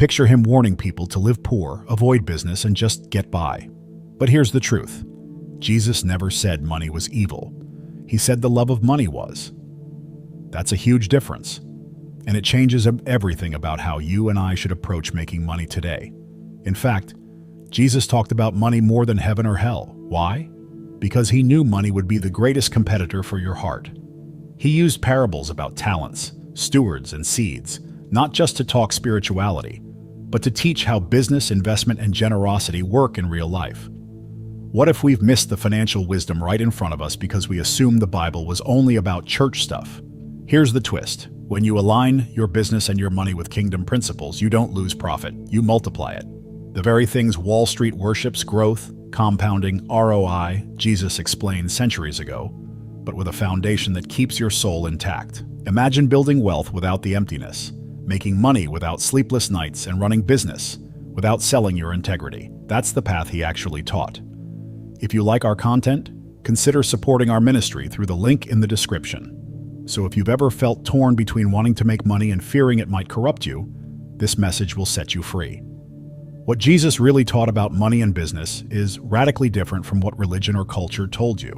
Picture him warning people to live poor, avoid business, and just get by. But here's the truth. Jesus never said money was evil. He said the love of money was. That's a huge difference. And it changes everything about how you and I should approach making money today. In fact, Jesus talked about money more than heaven or hell. Why? Because he knew money would be the greatest competitor for your heart. He used parables about talents, stewards, and seeds, not just to talk spirituality, but to teach how business, investment, and generosity work in real life. What if we've missed the financial wisdom right in front of us because we assumed the Bible was only about church stuff? Here's the twist. When you align your business and your money with kingdom principles, you don't lose profit, you multiply it. The very things Wall Street worships, growth, compounding, ROI, Jesus explained centuries ago, but with a foundation that keeps your soul intact. Imagine building wealth without the emptiness, making money without sleepless nights, and running business without selling your integrity. That's the path he actually taught. If you like our content, consider supporting our ministry through the link in the description. So if you've ever felt torn between wanting to make money and fearing it might corrupt you, this message will set you free. What Jesus really taught about money and business is radically different from what religion or culture told you.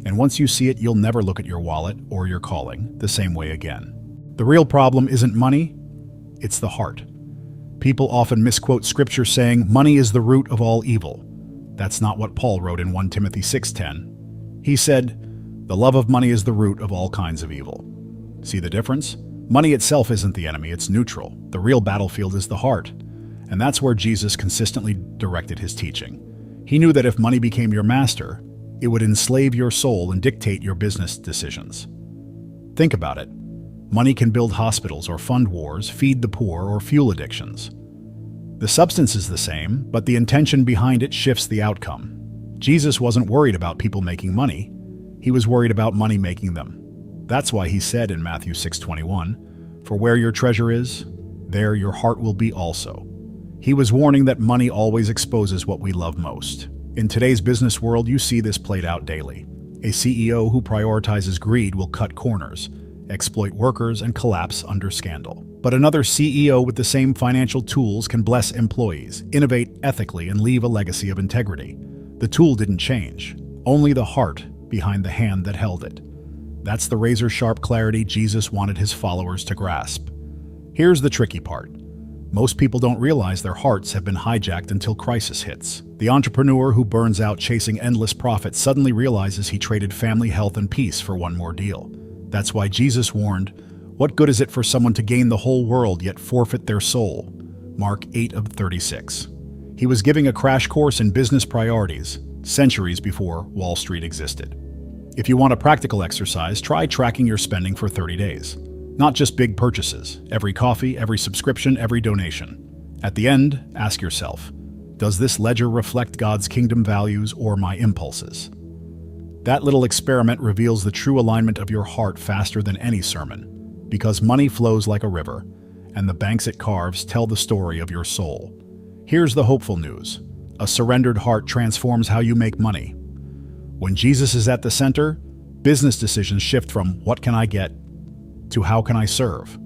And once you see it, you'll never look at your wallet or your calling the same way again. The real problem isn't money, it's the heart. People often misquote scripture saying, money is the root of all evil. That's not what Paul wrote in 1 Timothy 6:10. He said, the love of money is the root of all kinds of evil. See the difference? Money itself isn't the enemy, it's neutral. The real battlefield is the heart. And that's where Jesus consistently directed his teaching. He knew that if money became your master, it would enslave your soul and dictate your business decisions. Think about it. Money can build hospitals or fund wars, feed the poor, or fuel addictions. The substance is the same, but the intention behind it shifts the outcome. Jesus wasn't worried about people making money. He was worried about money making them. That's why he said in Matthew 6:21, "For where your treasure is, there your heart will be also." He was warning that money always exposes what we love most. In today's business world, you see this played out daily. A CEO who prioritizes greed will cut corners, exploit workers, and collapse under scandal. But another CEO with the same financial tools can bless employees, innovate ethically, and leave a legacy of integrity. The tool didn't change, only the heart behind the hand that held it. That's the razor-sharp clarity Jesus wanted his followers to grasp. Here's the tricky part. Most people don't realize their hearts have been hijacked until crisis hits. The entrepreneur who burns out chasing endless profit suddenly realizes he traded family, health, and peace for one more deal. That's why Jesus warned, "What good is it for someone to gain the whole world yet forfeit their soul?" Mark 8:36. He was giving a crash course in business priorities, centuries before Wall Street existed. If you want a practical exercise, try tracking your spending for 30 days. Not just big purchases, every coffee, every subscription, every donation. At the end, ask yourself, does this ledger reflect God's kingdom values or my impulses? That little experiment reveals the true alignment of your heart faster than any sermon, because money flows like a river, and the banks it carves tell the story of your soul. Here's the hopeful news. A surrendered heart transforms how you make money. When Jesus is at the center, business decisions shift from "what can I get" to "how can I serve?"